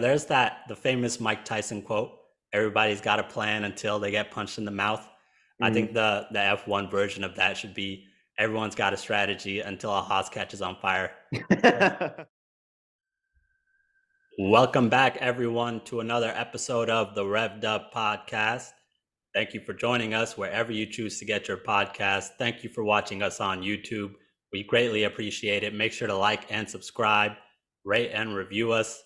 There's the famous Mike Tyson quote, everybody's got a plan until they get punched in the mouth. I think the F1 version of that should be everyone's got a strategy until a Haas catches on fire. Welcome back, everyone, to another episode of the Revved Up Podcast. Thank you for joining us wherever you choose to get your podcast. Thank you for watching us on YouTube. We greatly appreciate it. Make sure to like and subscribe, rate and review us.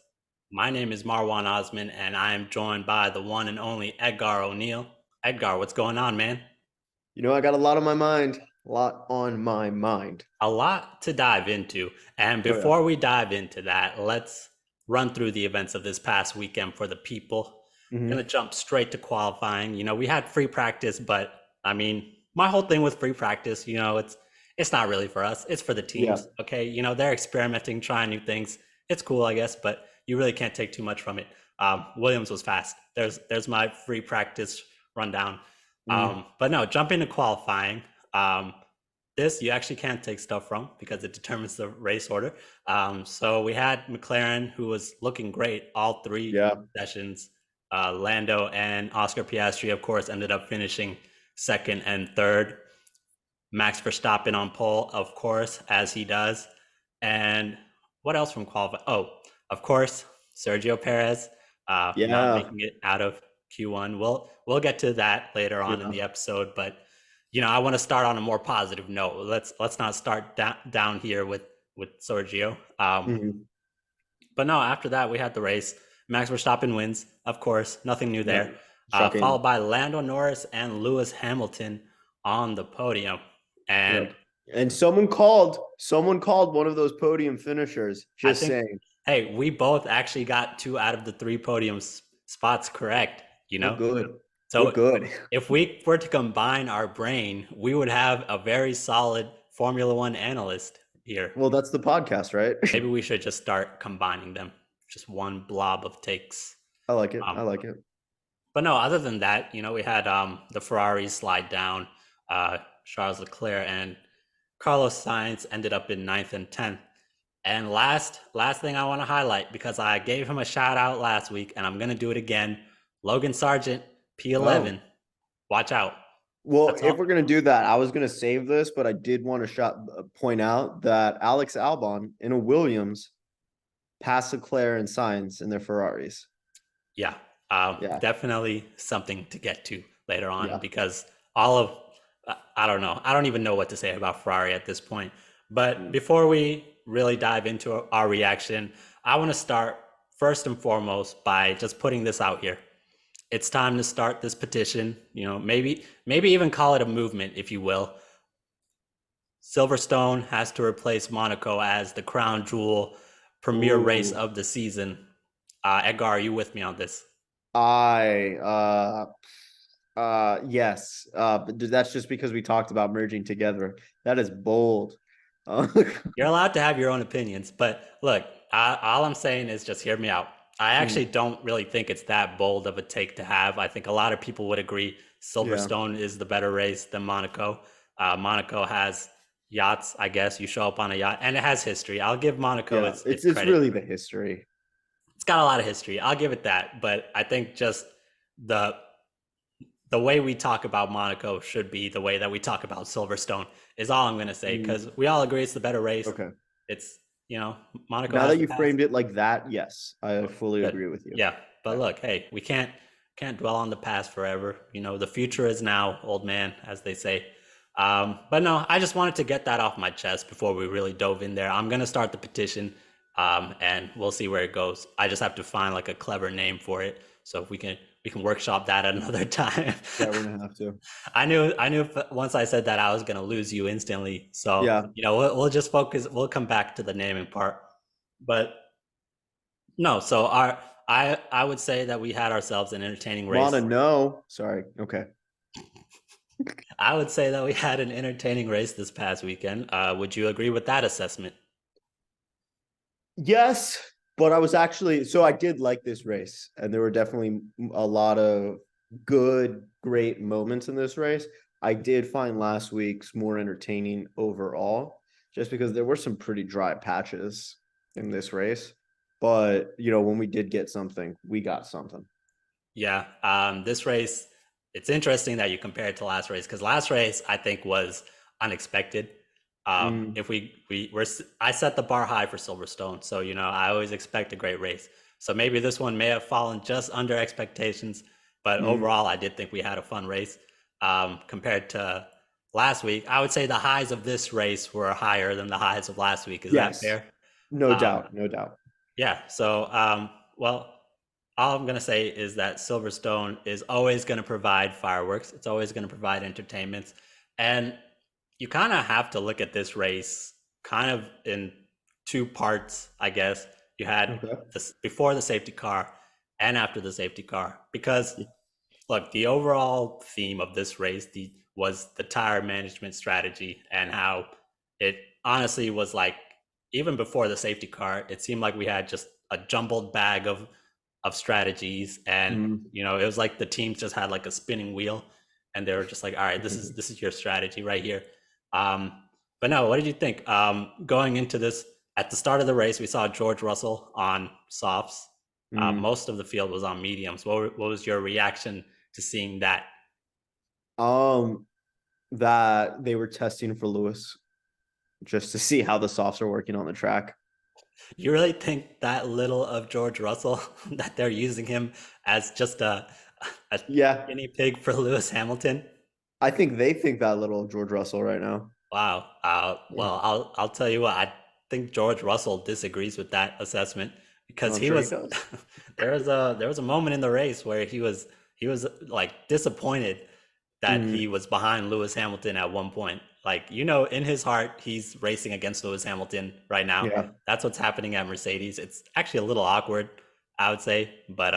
My name is Marwan Osman, and I am joined by the one and only Edgar O'Neill. Edgar, what's going on, man? You know, I got a lot on my mind. A lot on my mind. A lot to dive into. And before we dive into that, let's run through the events of this past weekend for the people. I'm going to jump straight to qualifying. You know, we had free practice, but I mean, my whole thing with free practice, you know, it's not really for us. It's for the teams. Yeah. Okay. You know, they're experimenting, trying new things. It's cool, I guess, but you really can't take too much from it. Williams was fast. There's my free practice rundown. But no, jump into qualifying. This you actually can't take stuff from because it determines the race order. So we had McLaren, who was looking great all three sessions. Lando and Oscar Piastri, of course, ended up finishing second and third. Max Verstappen on pole, of course, as he does. And what else from qualifying? Oh, of course, Sergio Perez not making it out of Q1. We'll get to that later on in the episode, but you know, I want to start on a more positive note. Let's not start down here with Sergio. But no, after that we had the race. Max Verstappen wins, of course, nothing new there. Followed by Lando Norris and Lewis Hamilton on the podium. And someone called one of those podium finishers. Saying. Hey, we both actually got 2 out of the 3 podium spots correct. You know, good. So good. If we were to combine our brain, we would have a very solid Formula One analyst here. Well, that's the podcast, right? Maybe we should just start combining them. Just one blob of takes. I like it. I like it. But no, other than that, you know, we had the Ferrari slide down. Charles Leclerc and Carlos Sainz ended up in 9th and 10th. And last thing I want to highlight, because I gave him a shout out last week, and I'm going to do it again. Logan Sargent, P11. Watch out. Well, if we're going to do that, I was going to save this, but I did want to point out that Alex Albon in a Williams passed Leclerc and Sainz in their Ferraris. Yeah. Definitely something to get to later on because I don't know. I don't even know what to say about Ferrari at this point. But before we really dive into our reaction, I want to start first and foremost by just putting this out here. It's time to start this petition, you know, maybe even call it a movement, if you will. Silverstone has to replace Monaco as the crown jewel premier race of the season. Edgar, are you with me on this? Yes. But that's just because we talked about merging together. That is bold. You're allowed to have your own opinions, but look, all I'm saying is just hear me out. I actually don't really think it's that bold of a take to have. I think a lot of people would agree Silverstone is the better race than Monaco. Monaco has yachts, I guess. You show up on a yacht, and it has history. I'll give Monaco its credit. Really the history. It's got a lot of history. I'll give it that. But I think just the way we talk about Monaco should be the way that we talk about Silverstone is all I'm going to say, because we all agree it's the better race. Okay. It's, you know, Monaco. Now that you framed it like that, yes, I fully agree with you. Yeah. But look, hey, we can't dwell on the past forever. You know, the future is now, old man, as they say. But no, I just wanted to get that off my chest before we really dove in there. I'm going to start the petition and we'll see where it goes. I just have to find like a clever name for it. So if we can workshop that at another time. Yeah, we're gonna have to. I knew once I said that I was gonna lose you instantly. So you know, we'll just focus. We'll come back to the naming part. But no, so I would say that we had ourselves an entertaining race. Sorry. Okay. I would say that we had an entertaining race this past weekend. Would you agree with that assessment? Yes. But I did like this race, and there were definitely a lot of great moments in this race. I did find last week's more entertaining overall, just because there were some pretty dry patches in this race. but you know, when we did get something, we got something. Yeah. This race, it's interesting that you compare it to last race because last race I think was unexpected. If I set the bar high for Silverstone, so you know I always expect a great race. So maybe this one may have fallen just under expectations, but overall I did think we had a fun race. Compared to last week, I would say the highs of this race were higher than the highs of last week. Is that Yes, fair? no Um, doubt, no doubt. yeah. So, well, all I'm going to say is that Silverstone is always going to provide fireworks. It's always going to provide entertainment. And you kind of have to look at this race kind of in two parts, I guess. You had Okay. this before the safety car and after the safety car. Because, look, the overall theme of this race was the tire management strategy and how it honestly was like, even before the safety car, it seemed like we had just a jumbled bag of strategies, and you know it was like the teams just had like a spinning wheel and they were just like, all right, this is your strategy right here. um but no, what did you think going into this? At the start of the race we saw George Russell on softs. Most of the field was on mediums. What was your reaction to seeing that? Um, that they were testing for Lewis just to see how the softs are working on the track. You really think that little of George Russell that they're using him as just a Yeah, guinea pig for Lewis Hamilton? I think they think that little of George Russell right now. Wow. Yeah. Well, I'll tell you what. I think George Russell disagrees with that assessment because I'm he sure he was does. there was a moment in the race where he was like disappointed that he was behind Lewis Hamilton at one point. Like, you know, in his heart, he's racing against Lewis Hamilton right now. Yeah. That's what's happening at Mercedes. It's actually a little awkward, I would say, but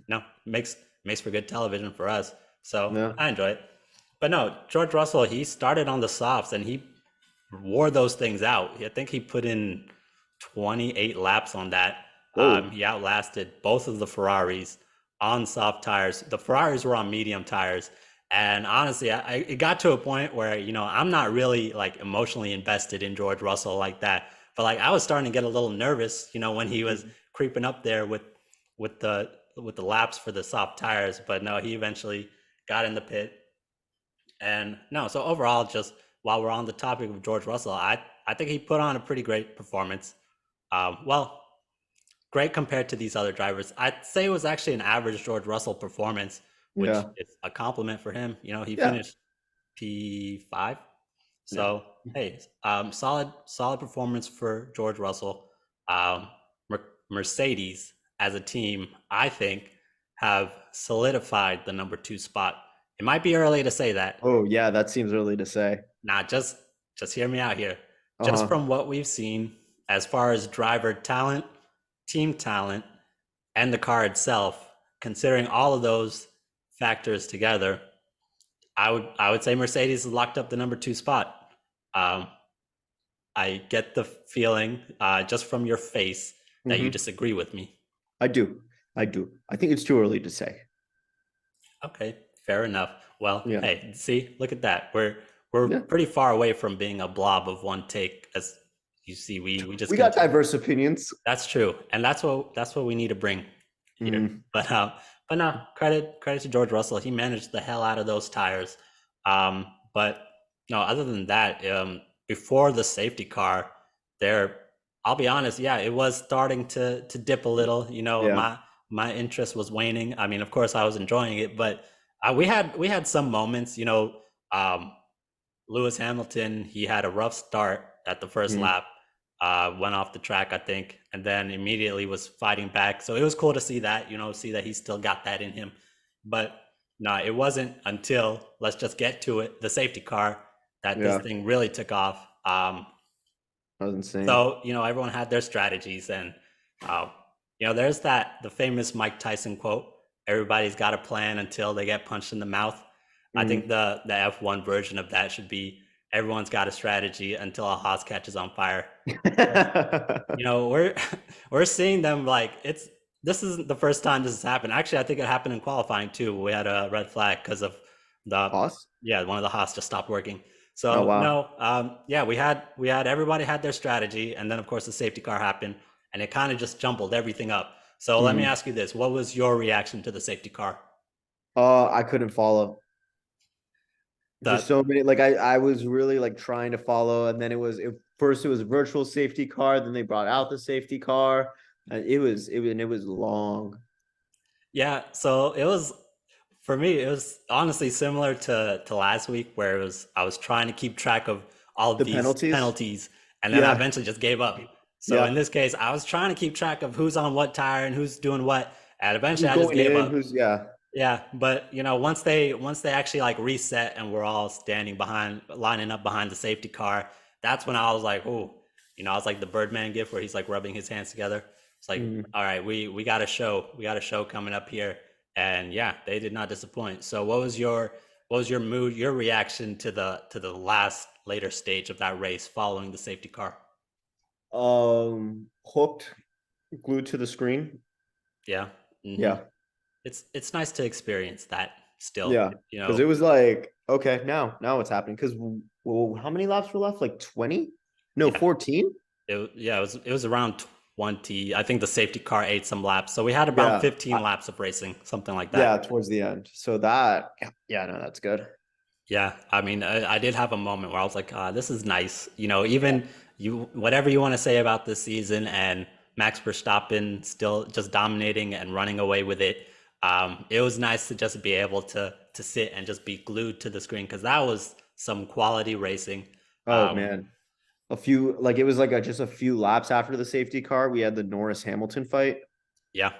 no, makes for good television for us. So Yeah. I enjoy it. But no, George Russell, he started on the softs and he wore those things out. I think he put in 28 laps on that. Whoa. He outlasted both of the Ferraris on soft tires. The Ferraris were on medium tires. And honestly, it got to a point where, you know, I'm not really like emotionally invested in George Russell like that. But like I was starting to get a little nervous, you know, when he was creeping up there with the laps for the soft tires. But no, he eventually got in the pit. And no, so overall, just while we're on the topic of George Russell, I think he put on a pretty great performance. Well, great compared to these other drivers. I'd say it was actually an average George Russell performance, which Yeah. is a compliment for him. You know, he Yeah. finished P5. Yeah. So hey, solid performance for George Russell. Um, Mercedes as a team, I think, have solidified the number 2 spot. It might be early to say that. Oh, yeah. That seems early to say. Nah, just hear me out here. Just Uh-huh. from what we've seen as far as driver talent, team talent, and the car itself, considering all of those factors together, I would say Mercedes has locked up the number 2 spot. Um, I get the feeling just from your face that you hmm disagree with me. I do. I do. I think it's too early to say. Okay, fair enough. Well, Yeah. hey, see, look at that. We're Yeah. pretty far away from being a blob of one take. As you see, we just We got continue. diverse opinions. That's true, and that's what we need to bring here. Mm. But no, credit to George Russell. He managed the hell out of those tires. But no, other than that, before the safety car, there, I'll be honest, yeah, it was starting to dip a little. You know, Yeah. my interest was waning. I mean, of course, I was enjoying it, but we had some moments. You know, Lewis Hamilton, he had a rough start at the first Mm. lap, went off the track, I think, and then immediately was fighting back. So it was cool to see that, you know, see that he still got that in him. But no, it wasn't until, let's just get to it, the safety car, that this Yeah. thing really took off. That was insane. So, you know, everyone had their strategies. And, uh, you know, there's the famous Mike Tyson quote, everybody's got a plan until they get punched in the mouth. I think Mm. the F1 version of that should be everyone's got a strategy until a Haas catches on fire. You know, we're seeing them like this isn't the first time this has happened. Actually, I think it happened in qualifying too. We had a red flag because of the Haas? one of the Haas just stopped working. Oh, So wow. no, yeah, we had everybody had their strategy, and then of course the safety car happened, and it kind of just jumbled everything up. So let me ask you this: what was your reaction to the safety car? I couldn't follow. Just The so many, like I was really like trying to follow, and then first it was a virtual safety car, then they brought out the safety car, and it was long. Yeah, so it was for me, it was honestly similar to last week where it was I was trying to keep track of all of The these penalties, penalties and then I yeah, eventually just gave up. So in yeah. this case, I was trying to keep track of who's on what tire and who's doing what, and eventually Who's I just going gave in? up. Who's yeah? Yeah, but once they actually like reset and we're all standing behind lining up behind the safety car, that's when I was like, oh, I was like the Birdman gif where he's like rubbing his hands together. It's like, Mm. all right, we got a show. We got a show coming up here. And yeah, they did not disappoint. So what was your mood, your reaction to the last later stage of that race following the safety car? Hooked, glued to the screen. Yeah. hmm Yeah, It's nice to experience that still, yeah. Because it was like, okay, now what's happening? Because well, how many laps were left? Like 20? No, Yeah. 14. It was around 20. I think the safety car ate some laps. So we had about Yeah, 15 laps of racing, something like that. yeah, towards the end. So that, yeah, no, that's good. Yeah, I mean, I did have a moment where I was like, this is nice. Even whatever you want to say about this season and Max Verstappen still just dominating and running away with it. It was nice to just be able to sit and just be glued to the screen because that was some quality racing. Oh Um, man, a few like it was like just a few laps after the safety car. We had the Norris Hamilton fight. yeah.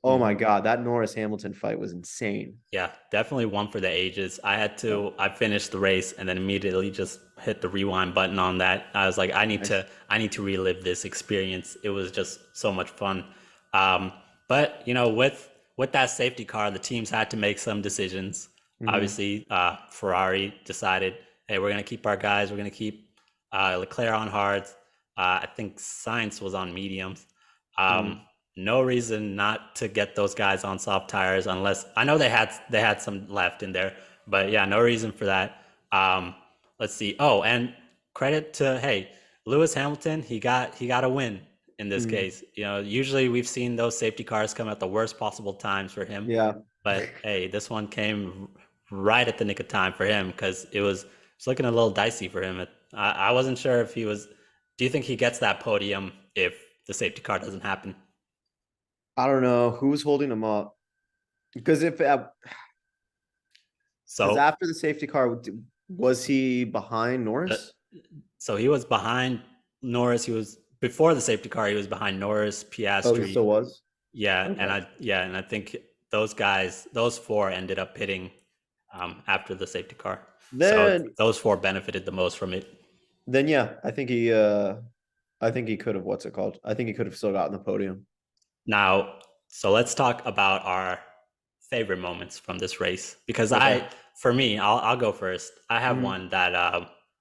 Oh Mhm. my God, that Norris Hamilton fight was insane. Yeah, definitely one for the ages. I finished the race and then immediately just hit the rewind button on that. I was like, Nice. I need to relive this experience. It was just so much fun. But with that safety car, the teams had to make some decisions. Hmm. Obviously, Ferrari decided, hey, we're gonna keep our guys. We're gonna keep Leclerc on hards. I think Sainz was on mediums. Um, Hmm. no reason not to get those guys on soft tires unless I know they had some left in there, but yeah, no reason for that. Let's see. Oh, and credit to hey Lewis Hamilton, he got a win in this Hmm. case. Usually we've seen those safety cars come at the worst possible times for him, Yeah. but hey, this one came right at the nick of time for him because it's looking a little dicey for him. I wasn't sure if he was. Do you think he gets that podium if the safety car doesn't happen? I don't know who's holding him up because if because So, after the safety car, was he behind uh, Norris? so he was behind Norris. He was before the safety car. He was behind Norris, Oh, he Piastri. still was. Yeah, Okay. and I think those guys, those four, ended up pitting after the safety car. So Then those four benefited the most from it. yeah, I think he could have what's it called? I think he could have still gotten the podium. Now, so let's talk about our favorite moments from this race because Okay. for me, I'll go first. I have Mhm. one that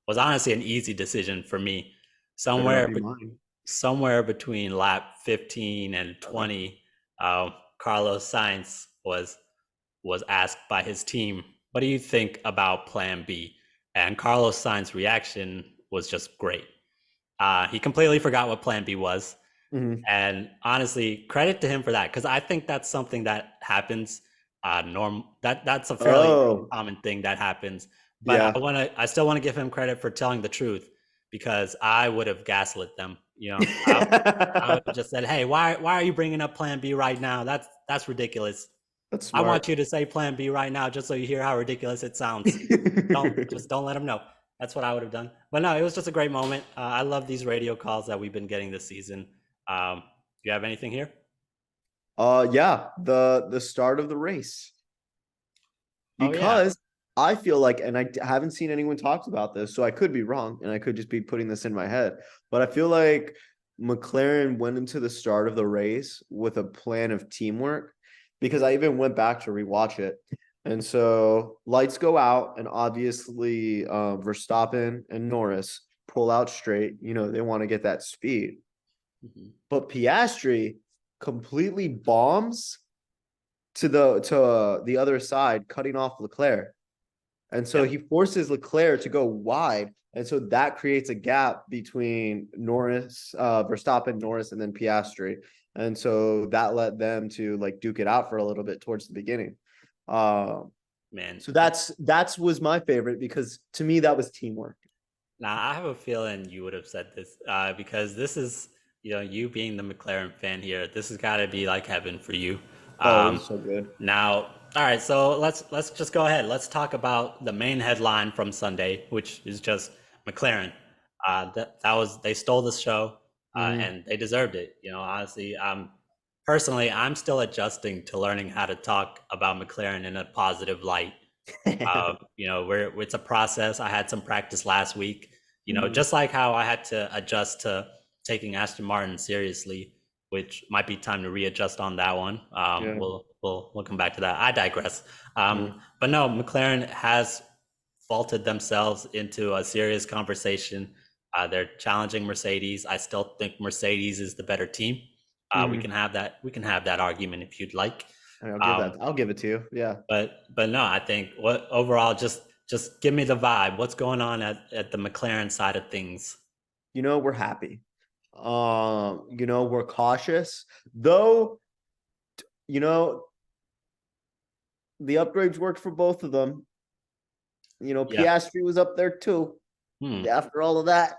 was honestly an easy decision for me. Better not Somewhere, be mine. somewhere between lap 15 and 20, Carlos Sainz was asked by his team, "What do you think about Plan B?" And Carlos Sainz's reaction was just great. He completely forgot what Plan B was. Mhm. And honestly, credit to him for that because I think that's something that happens. That's a fairly Oh, common thing that happens. But yeah. I still want to give him credit for telling the truth because I would have gaslit them. I would have just said, "Hey, why are you bringing up Plan B right now? That's ridiculous. That's I want smart. you to say Plan B right now just so you hear how ridiculous it sounds. Don't let him know." That's what I would have done. But no, it was just a great moment. I love these radio calls that we've been getting this season. Do you have anything here? Yeah, the start of the race. Oh yeah. Because I feel like, and I haven't seen anyone talk about this, so I could be wrong, and I could just be putting this in my head, but I feel like McLaren went into the start of the race with a plan of teamwork because I even went back to rewatch it. And so lights go out, and obviously Verstappen and Norris pull out straight. They want to get that speed. Mhm. But Piastri completely bombs to the other side, cutting off Leclerc. And so he forces Leclerc to go wide. And so that creates a gap between Verstappen, Norris, and then Piastri. And so that led them to like duke it out for a little bit towards the beginning. Man. So that's was my favorite because to me that was teamwork. Now I have a feeling you would have said this because this is, you being the McLaren fan here, this has got to be like heaven for you. Oh, it was so good. Now, all right, so let's just go ahead. Let's talk about the main headline from Sunday, which is just McLaren. They stole the show, and they deserved it. Honestly, personally, I'm still adjusting to learning how to talk about McLaren in a positive light. It's a process. I had some practice last week. Just like how I had to adjust to taking Aston Martin seriously, which might be time to readjust on that one. We'll come back to that. I digress. But no, McLaren has vaulted themselves into a serious conversation. They're challenging Mercedes. I still think Mercedes is the better team. We can have that. We can have that argument if you'd like. I'll give it to you. Yeah. But no, I think overall, just give me the vibe. What's going on at the McLaren side of things? We're happy. We're cautious, though. The upgrades worked for both of them. Piastri was up there too. After all of that,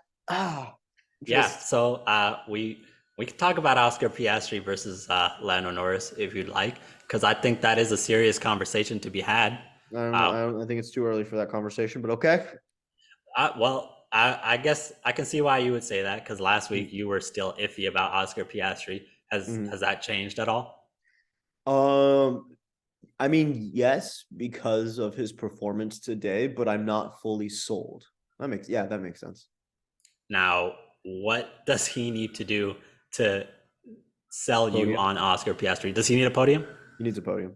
So we can talk about Oscar Piastri versus Lando Norris if you'd like, because I think that is a serious conversation to be had. I think it's too early for that conversation, but okay. I guess I can see why you would say that, because last week you were still iffy about Oscar Piastri. Has that changed at all? I mean, yes, because of his performance today, but I'm not fully sold. That makes sense. Now, what does he need to do to sell you on Oscar Piastri? Does he need a podium? He needs a podium.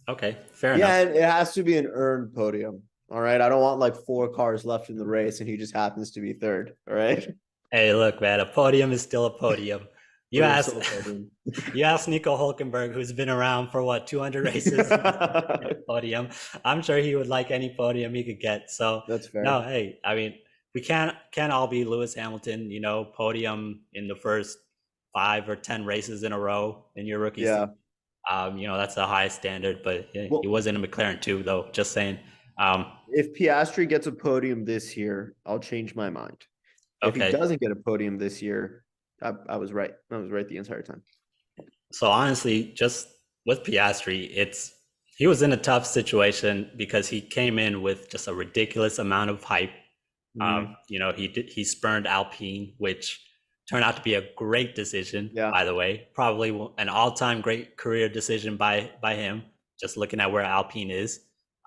Okay, fair enough. Yeah, and it has to be an earned podium. All right. I don't want like 4 cars left in the race and he just happens to be third. All right. Hey, look, man, a podium is still a podium. You asked Nico Hulkenberg, who's been around for 200 races, podium. I'm sure he would like any podium he could get. So that's fair. No, hey, I mean, we can't all be Lewis Hamilton, podium in the first 5 or 10 races in a row in your rookie season. That's the highest standard, but he was in a McLaren too, though. Just saying. If Piastri gets a podium this year, I'll change my mind. If he doesn't get a podium this year, I was right. I was right the entire time. So honestly, just with Piastri, he was in a tough situation because he came in with just a ridiculous amount of hype. He spurned Alpine, which turned out to be a great decision, by the way. Probably an all-time great career decision by him, just looking at where Alpine is.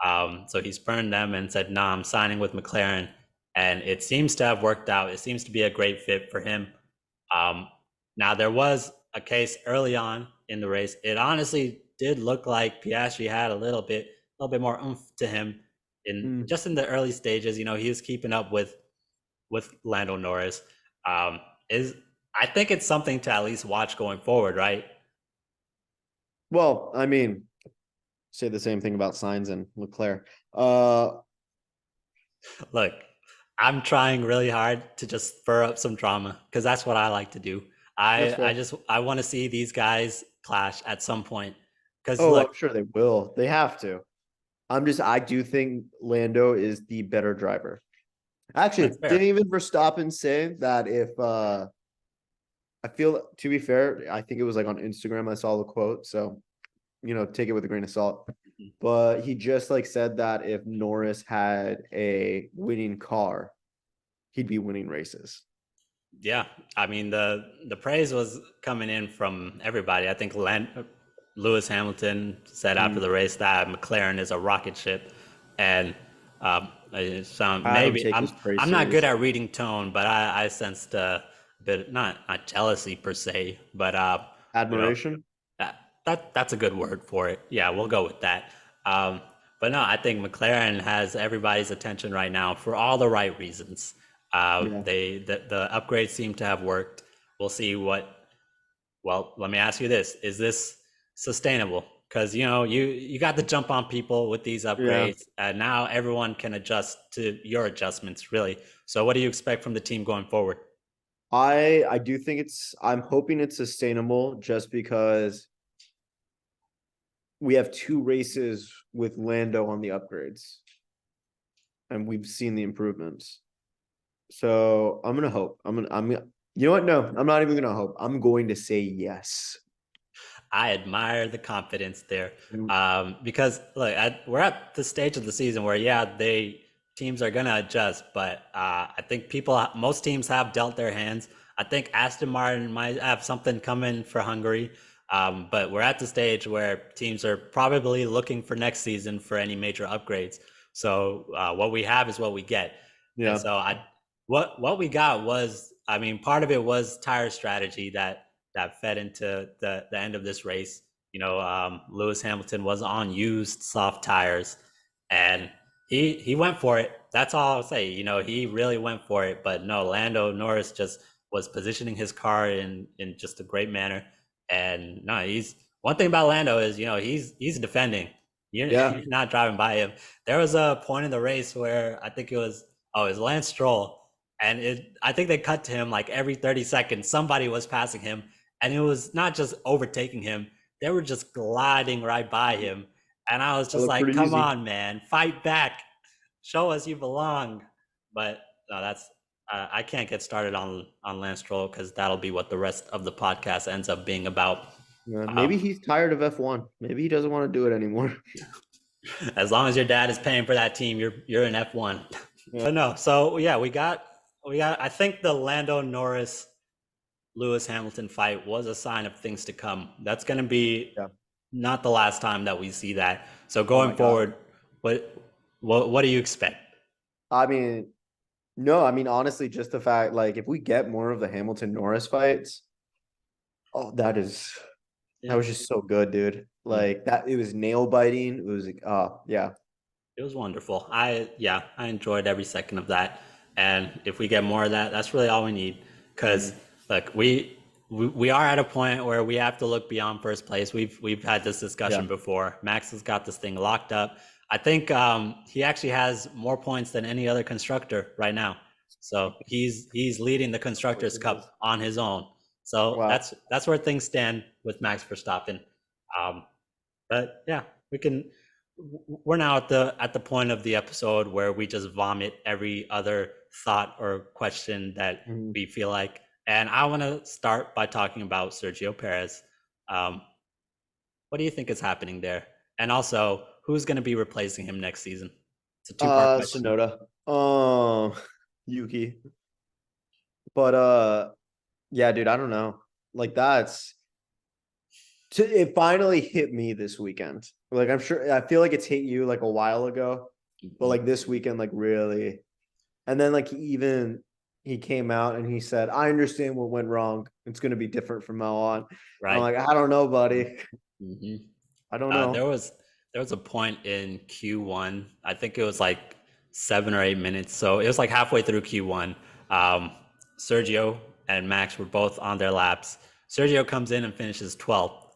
So he spurned them and said, "No, I'm signing with McLaren." And it seems to have worked out. It seems to be a great fit for him. Now, there was a case early on in the race. It honestly did look like Piastri had a little bit more oomph to him just in the early stages. He was keeping up with Lando Norris. I think it's something to at least watch going forward, right? Well, I mean, say the same thing about Sainz and Leclerc. Look, I'm trying really hard to just spur up some drama because that's what I like to do. I want to see these guys clash at some point. Because I'm sure they will. They have to. I do think Lando is the better driver. Actually, didn't even Verstappen say that if I feel, to be fair, I think it was like on Instagram I saw the quote, so take it with a grain of salt. But he just said that if Norris had a winning car, he'd be winning races. Yeah, I mean the praise was coming in from everybody. I think Lewis Hamilton said after the race that McLaren is a rocket ship, and maybe I'm not good at reading tone, but I sensed a bit not jealousy per se, but admiration. That's a good word for it. Yeah, we'll go with that. But no, I think McLaren has everybody's attention right now for all the right reasons. The upgrades seem to have worked. We'll see let me ask you this. Is this sustainable? because you got to jump on people with these Yeah. upgrades, and now everyone can adjust to your adjustments, really. So, what do you expect from the team going forward? I do think I'm hoping it's sustainable just because we have 2 races with Lando on the upgrades. And we've seen the improvements. So I'm gonna hope. You know what? No, I'm not even gonna hope. I'm going to say yes. I admire the confidence there, Mm. because look, we're at the stage of the season where teams are gonna adjust, but I think most teams have dealt their hands. I think Aston Martin might have something coming for Hungary, but we're at the stage where teams are probably looking for next season for any major upgrades. So what we have is what we get, and Yeah. so what we got was, I mean, part of it was tire strategy that fed into the end of this race. Lewis Hamilton was on used soft tires, and he went for it. That's all I'll say. He really went for it. But no, Lando Norris just was positioning his car in just a great manner. And no, he's one thing about Lando is he's defending. Yeah. You're not driving by him. There was a point in the race where I think it was Lance Stroll, and I think they cut to him like every 30 seconds. Somebody was passing him, and it was not just overtaking him, they were just gliding right by him. And I was That just looked like, pretty come easy. on, man, fight back, show us you belong. But no, that's I can't get started on Lance Stroll, because that'll be what the rest of the podcast ends up being about. Yeah, um, maybe he's tired of F1. Maybe he doesn't want to do it anymore. as long as your dad is paying for that team, you're in F1. Yeah. But no, so yeah, we got I think the Lando Norris Lewis Hamilton fight was a sign of things to come. That's going to be Yeah. not the last time that we see that. So Oh my going God. forward, what do you expect? I mean, no, I mean, honestly, just the fact, like, if we get more of the Hamilton Norris fights, oh, that Yeah, was just so good, dude. mhm. Like that, it was nail biting. It was like, yeah. It was wonderful. I enjoyed every second of that. And if we get more of that, that's really all we need. Because Mhm. look, we are at a point where we have to look beyond first place. We've had this Yeah. discussion before. Max has got this thing locked up. I think he actually has more points than any other constructor right now. So he's leading the Of course constructors it is. cup on his own. So Wow. that's where things stand with Max Verstappen. Um, but yeah, we can. We're now at the point of the episode where we just vomit every other thought or question that Mhm. we feel like. And I want to start by talking about Sergio Perez. Um, what do you think is happening there? And also, who's going to be replacing him next season? It's a two-part question. Sonoda. Yuki. But yeah, dude, I don't know. Like it finally hit me this weekend. Like I'm sure I feel like it's hit you like a while ago, but Mhm. like this weekend, like really. And then like he came out and he said, I understand what went wrong. It's gonna be different from now on. I'm Right. like, I don't know, buddy. hmm I don't There know. was a point in Q1. I think it was like 7 or 8 minutes. So it was like halfway through Q1. Um, Sergio and Max were both on their laps. Sergio comes in and finishes 12th.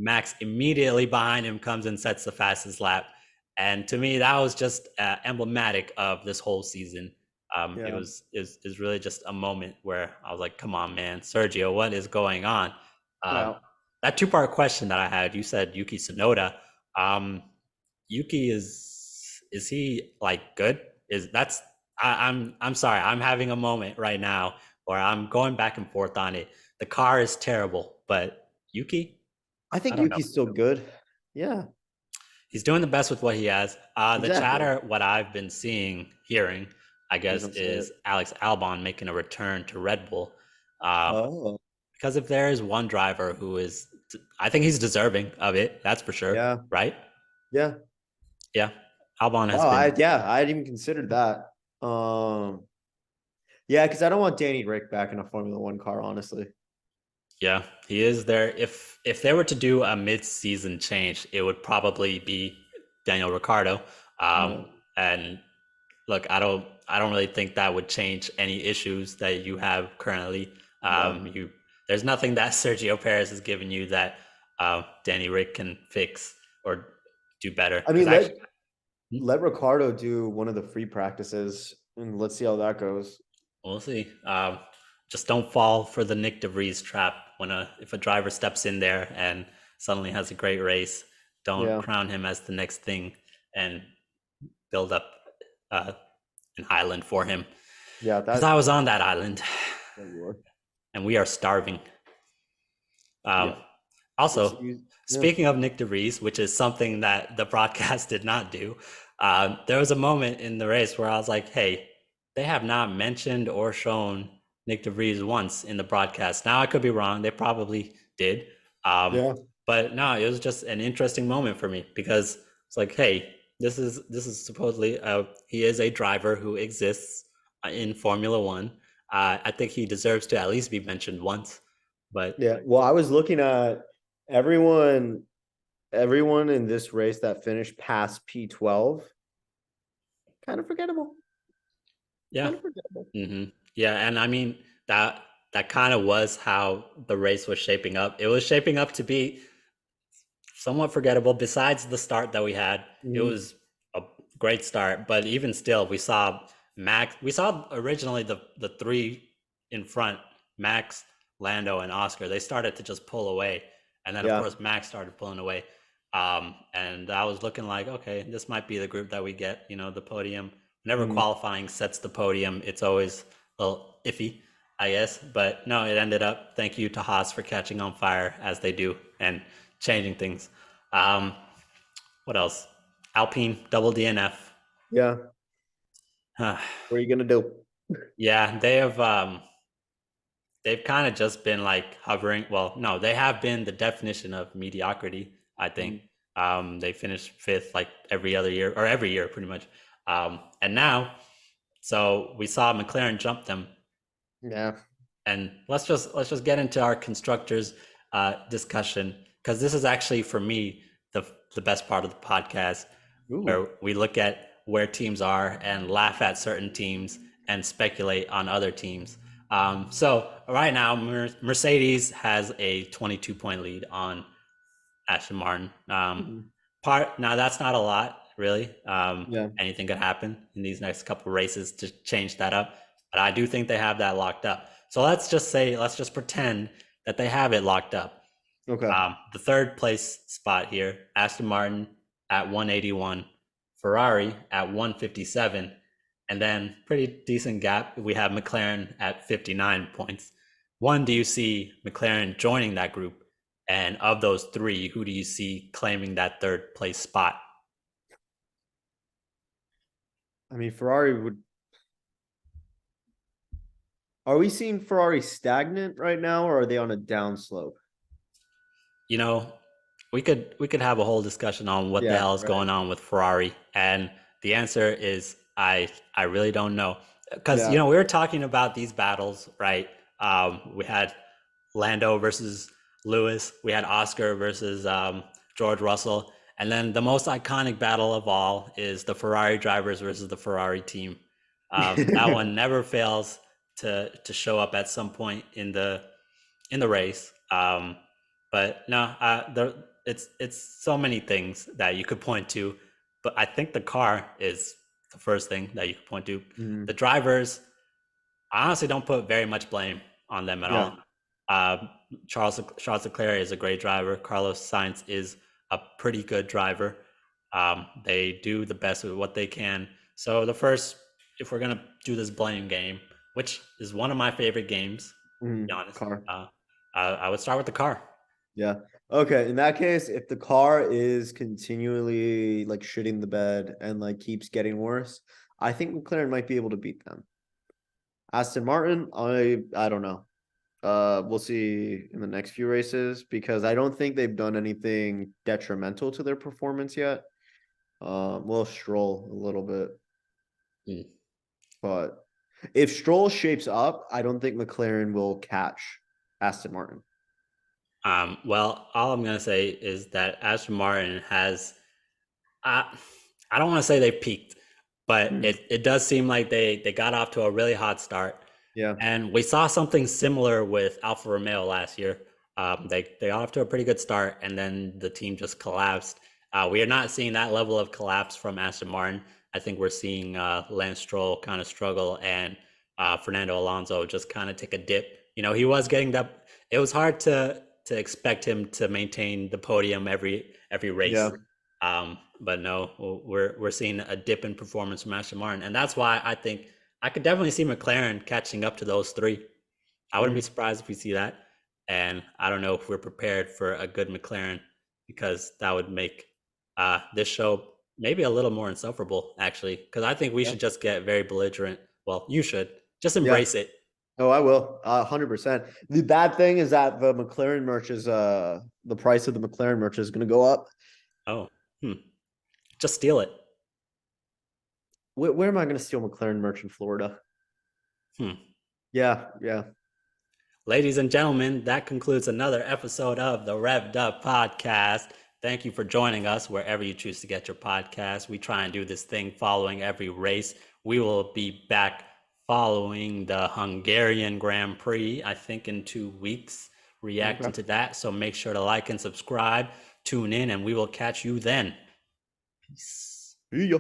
Max immediately behind him comes and sets the fastest lap. And to me, that was just emblematic of this whole season. It Yeah. was is really just a moment where I was like, "Come on, man, Sergio, what is going on?" Um, Yeah. that two-part question that I had, you said Yuki Tsunoda. Um, Yuki is he like good? Is that's I'm sorry, I'm having a moment right now where I'm going back and forth on it. The car is terrible, but Yuki, I I think don't know. Yuki's still good. Yeah, He's doing the best with what he has. The exactly. chatter, what I've been hearing, I Please guess, don't say it. is Alex Albon making a return to Red Bull. Uh, Oh, because if there is one driver who is, I think he's deserving of it. That's for sure. yeah. Right? Yeah. Yeah. Albon has Wow, been. I hadn't even considered that. Yeah, because I don't want Danny Rick back in a Formula One car, honestly. Yeah, he is there. If they were to do a mid-season change, it would probably be Daniel Ricciardo. Yeah. And look, I don't really think that would change any issues that you have currently. Yeah. There's nothing that Sergio Perez has given you that Danny Rick can fix or do better. I Because mean, actually, let Ricardo do one of the free practices, and let's see how that goes. we'll see. Just don't fall for the Nick DeVries trap if a driver steps in there and suddenly has a great race. Don't Yeah, crown him as the next thing and build up uh, an island for him. yeah, Because that I was on that island, yeah, you are. and we are starving. Um, Yeah, we'll Also, see. Yeah. speaking of Nick DeVries, which is something that the broadcast did not do, there was a moment in the race where I was like, hey, they have not mentioned or shown Nick DeVries once in the broadcast. Now, I could be wrong. They probably did. Um, Yeah. but no, it was just an interesting moment for me because it's like, hey, this is supposedly he is a driver who exists in Formula One. I think he deserves to at least be mentioned once. But Yeah. Well, I was looking at everyone, everyone in this race that finished past P12, kind of forgettable. yeah, Kind of forgettable. yeah, and I mean that kind of was how the race was shaping up. It was shaping up to be somewhat forgettable. Besides the start that we had, it Mhm. was a great start. But even still, we saw Max. We saw originally the three in front: Max, Lando, and Oscar. They started to just pull away, and then of Yeah. course Max started pulling away. And I was looking like, okay, this might be the group that we get. The podium. Whenever Mhm. qualifying sets the podium, it's always a little iffy, I guess. But no, it ended up. Thank you to Haas for catching on fire as they do and changing things. Um, what else? Alpine double DNF. Yeah. What are you gonna do? Yeah, they've kind of just been like hovering. Well, no, they have been the definition of mediocrity, I think. Mhm. They finished fifth like every other year or every year pretty much. And now, so we saw McLaren jump them. Yeah. And let's just get into our constructors discussion because this is actually for me the best part of the podcast Ooh. where we look at where teams are and laugh at certain teams and speculate on other teams. So right now, Mercedes has a 22-point lead on Aston Martin. Mhm. Part now that's not a lot really. Yeah. Anything could happen in these next couple of races to change that up, but I do think they have that locked up. So let's just pretend that they have it locked up. Okay. The third place spot here, Aston Martin at 181, Ferrari at 157, and then pretty decent gap. We have McLaren at 59 points. One, do you see McLaren joining that group? And of those three, who do you see claiming that third place spot? I mean, Ferrari would. Are we seeing Ferrari stagnant right now, or are they on a downslope? You know, we could have a whole discussion on what the Yeah. hell is Right. going on with Ferrari, and the answer is I really don't know because Yeah. we were talking about these battles, right? We had Lando versus Lewis, we had Oscar versus George Russell, and then the most iconic battle of all is the Ferrari drivers versus the Ferrari team. That one never fails to show up at some point in the race. But no, it's so many things that you could point to, but I think the car is the first thing that you could point to. The Mhm. drivers, I honestly don't put very much blame on them at Yeah. all. Uh, Charles Leclerc is a great driver. Carlos Sainz is a pretty good driver. They do the best with what they can. So if we're gonna do this blame game, which is one of my favorite games, to be honest, Car. I would start with the car. Yeah. Okay. In that case, if the car is continually like shitting the bed and like keeps getting worse, I think McLaren might be able to beat them. Aston Martin, I don't know. We'll see in the next few races because I don't think they've done anything detrimental to their performance yet. Well, Stroll a little bit, Mm. but if Stroll shapes up, I don't think McLaren will catch Aston Martin. Well, all I'm gonna say is that Aston Martin has. Uh, I don't want to say they peaked, but Hmm. it does seem like they got off to a really hot start. Yeah. And we saw something similar with Alfa Romeo last year. They got off to a pretty good start, and then the team just collapsed. We are not seeing that level of collapse from Aston Martin. I think we're seeing Lance Stroll kind of struggle, and Fernando Alonso just kind of take a dip. He was getting that. It was hard to expect him to maintain the podium every race. Yeah. But no, we're seeing a dip in performance from Aston Martin, and that's why I think I could definitely see McLaren catching up to those three. I wouldn't be surprised if we see that. And I don't know if we're prepared for a good McLaren, because that would make this show maybe a little more insufferable, actually. Because I think we should just get very belligerent. Well, you should just embrace it. Oh, I will. 100%. The bad thing is that the McLaren merch is the price of the McLaren merch is going to go up. Oh, just steal it. Where am I going to steal McLaren merch in Florida? Yeah. Ladies and gentlemen, that concludes another episode of the Revved Up Podcast. Thank you for joining us wherever you choose to get your podcast. We try and do this thing following every race. We will be back following the Hungarian Grand Prix, I think in 2 weeks, reacting to that. So make sure to like and subscribe, tune in, and we will catch you then. Peace. See ya.